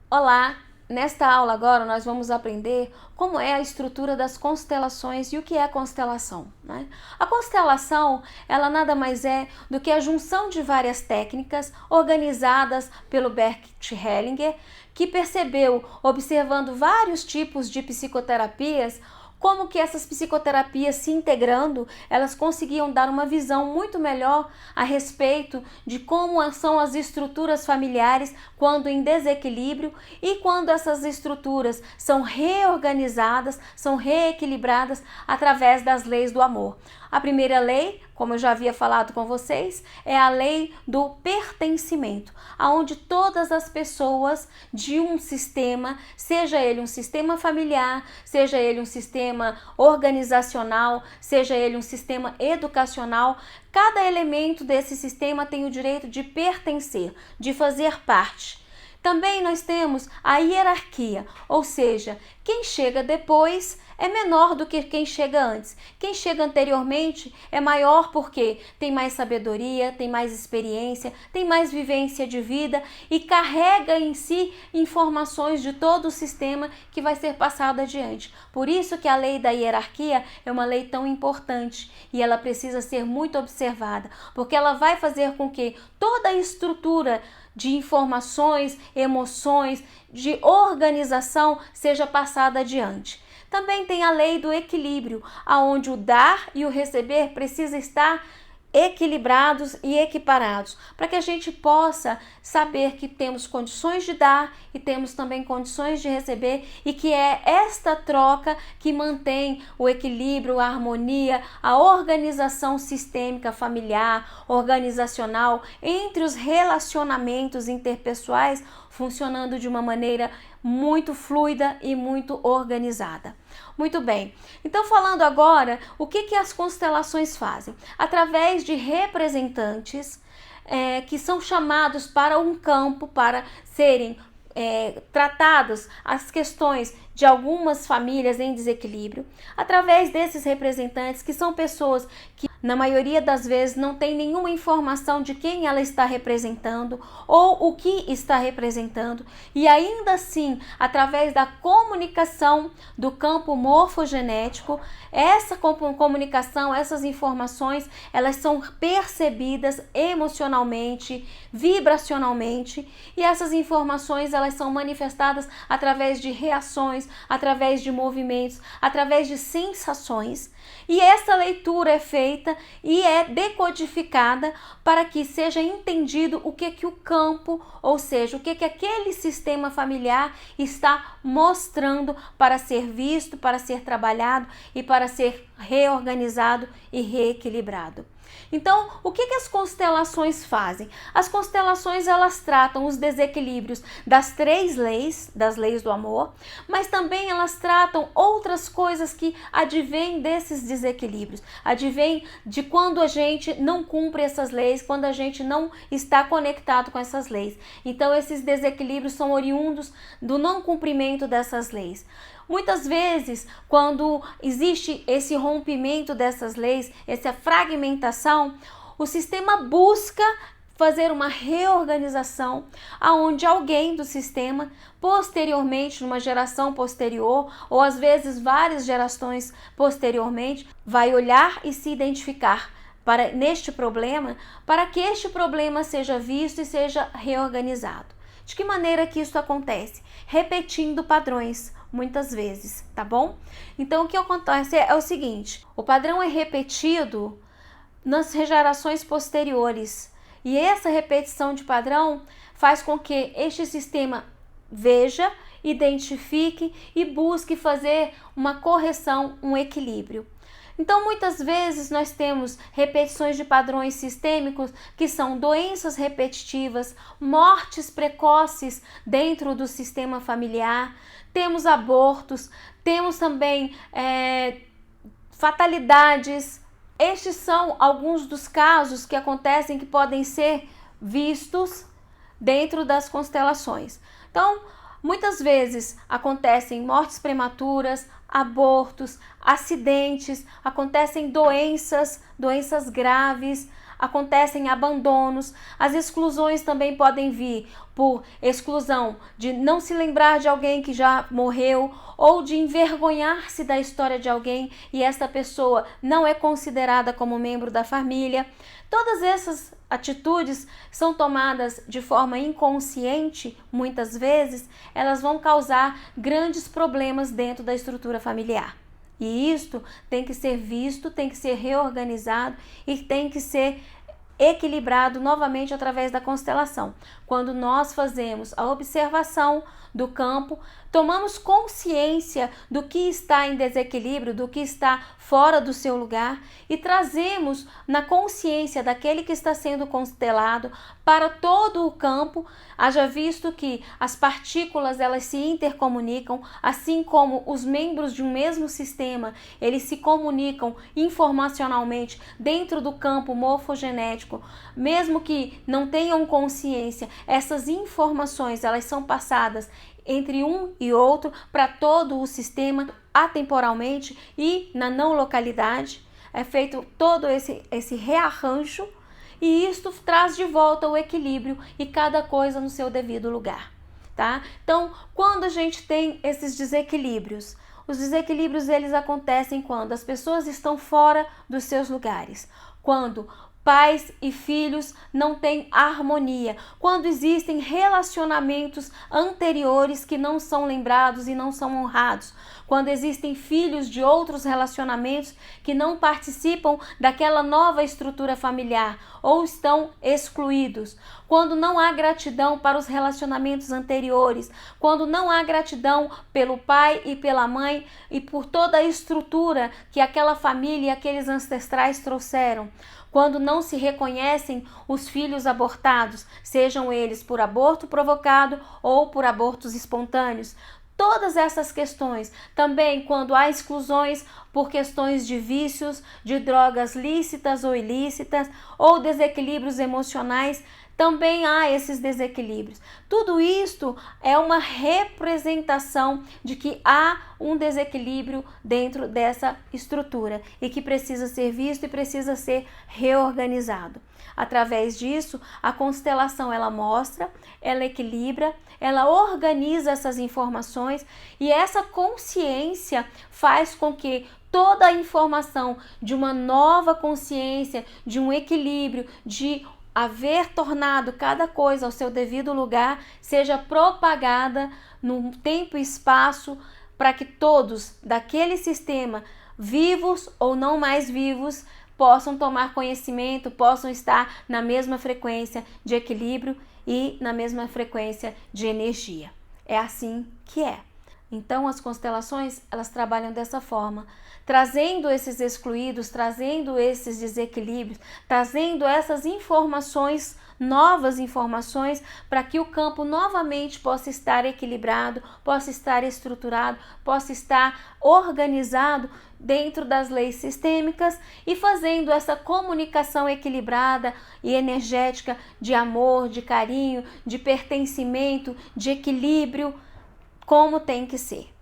Olá! Nesta aula agora nós vamos aprender como é a estrutura das constelações e o que é constelação, né? A constelação, ela nada mais é do que a junção de várias técnicas organizadas pelo Bert Hellinger, que percebeu, observando vários tipos de psicoterapias, como que essas psicoterapias se integrando, elas conseguiam dar uma visão muito melhor a respeito de como são as estruturas familiares quando em desequilíbrio e quando essas estruturas são reorganizadas, são reequilibradas através das leis do amor. A primeira lei, como eu já havia falado com vocês, é a lei do pertencimento, aonde todas as pessoas de um sistema, seja ele um sistema familiar, seja ele um sistema organizacional, seja ele um sistema educacional, cada elemento desse sistema tem o direito de pertencer, de fazer parte. Também nós temos a hierarquia, ou seja, quem chega depois é menor do que quem chega antes. Quem chega anteriormente é maior porque tem mais sabedoria, tem mais experiência, tem mais vivência de vida e carrega em si informações de todo o sistema que vai ser passado adiante. Por isso que a lei da hierarquia é uma lei tão importante e ela precisa ser muito observada, porque ela vai fazer com que toda a estrutura de informações, emoções, de organização seja passada adiante. Também tem a lei do equilíbrio, aonde o dar e o receber precisa estar equilibrados e equiparados, para que a gente possa saber que temos condições de dar e temos também condições de receber e que é esta troca que mantém o equilíbrio, a harmonia, a organização sistêmica familiar, organizacional, entre os relacionamentos interpessoais funcionando de uma maneira muito fluida e muito organizada. Muito bem, então falando agora, o que as constelações fazem? Através de representantes que são chamados para um campo para serem tratadas as questões de algumas famílias em desequilíbrio, através desses representantes que são pessoas que na maioria das vezes não tem nenhuma informação de quem ela está representando ou o que está representando, e ainda assim, através da comunicação do campo morfogenético, essa comunicação, essas informações, elas são percebidas emocionalmente, vibracionalmente, e essas informações elas são manifestadas através de reações, através de movimentos, através de sensações. E essa leitura é feita e é decodificada para que seja entendido o que o campo, ou seja, o que aquele sistema familiar está mostrando para ser visto, para ser trabalhado e para ser reorganizado e reequilibrado. Então, o que as constelações fazem? As constelações, elas tratam os desequilíbrios das três leis, das leis do amor, mas também elas tratam outras coisas que advêm desses desequilíbrios, advêm de quando a gente não cumpre essas leis, quando a gente não está conectado com essas leis. Então, esses desequilíbrios são oriundos do não cumprimento dessas leis. Muitas vezes, quando existe esse rompimento dessas leis, essa fragmentação, o sistema busca fazer uma reorganização aonde alguém do sistema, posteriormente, numa geração posterior, ou às vezes várias gerações posteriormente, vai olhar e se identificar neste problema, para que este problema seja visto e seja reorganizado. De que maneira que isso acontece? Repetindo padrões, muitas vezes, tá bom? Então, o que acontece é o seguinte: o padrão é repetido nas gerações posteriores, e essa repetição de padrão faz com que este sistema veja, identifique e busque fazer uma correção, um equilíbrio. Então, muitas vezes nós temos repetições de padrões sistêmicos que são doenças repetitivas, mortes precoces dentro do sistema familiar, temos abortos, temos também fatalidades. Estes são alguns dos casos que acontecem que podem ser vistos dentro das constelações. Então, muitas vezes acontecem mortes prematuras, abortos, acidentes, acontecem doenças graves, acontecem abandonos. As exclusões também podem vir por exclusão de não se lembrar de alguém que já morreu, ou de envergonhar-se da história de alguém e essa pessoa não é considerada como membro da família. Todas essas atitudes são tomadas de forma inconsciente, muitas vezes, elas vão causar grandes problemas dentro da estrutura familiar. E isto tem que ser visto, tem que ser reorganizado e tem que ser equilibrado novamente através da constelação. Quando nós fazemos a observação do campo, tomamos consciência do que está em desequilíbrio, do que está fora do seu lugar e trazemos na consciência daquele que está sendo constelado para todo o campo, haja visto que as partículas elas se intercomunicam, assim como os membros de um mesmo sistema, eles se comunicam informacionalmente dentro do campo morfogenético, mesmo que não tenham consciência, essas informações elas são passadas entre um e outro para todo o sistema atemporalmente e na não localidade. É feito todo esse rearranjo e isto traz de volta o equilíbrio e cada coisa no seu devido lugar, tá? Então, quando a gente tem esses desequilíbrios, os desequilíbrios eles acontecem quando as pessoas estão fora dos seus lugares, quando pais e filhos não têm harmonia, quando existem relacionamentos anteriores que não são lembrados e não são honrados, quando existem filhos de outros relacionamentos que não participam daquela nova estrutura familiar ou estão excluídos, quando não há gratidão para os relacionamentos anteriores, quando não há gratidão pelo pai e pela mãe e por toda a estrutura que aquela família e aqueles ancestrais trouxeram, quando não se reconhecem os filhos abortados, sejam eles por aborto provocado ou por abortos espontâneos. Todas essas questões, também quando há exclusões por questões de vícios, de drogas lícitas ou ilícitas, ou desequilíbrios emocionais, também há esses desequilíbrios. Tudo isto é uma representação de que há um desequilíbrio dentro dessa estrutura e que precisa ser visto e precisa ser reorganizado. Através disso, a constelação ela mostra, ela equilibra, ela organiza essas informações e essa consciência faz com que toda a informação de uma nova consciência, de um equilíbrio, de haver tornado cada coisa ao seu devido lugar, seja propagada no tempo e espaço para que todos daquele sistema, vivos ou não mais vivos, possam tomar conhecimento, possam estar na mesma frequência de equilíbrio e na mesma frequência de energia. É assim que é. Então as constelações, elas trabalham dessa forma, trazendo esses excluídos, trazendo esses desequilíbrios, trazendo essas informações, novas informações, para que o campo novamente possa estar equilibrado, possa estar estruturado, possa estar organizado dentro das leis sistêmicas e fazendo essa comunicação equilibrada e energética de amor, de carinho, de pertencimento, de equilíbrio, como tem que ser.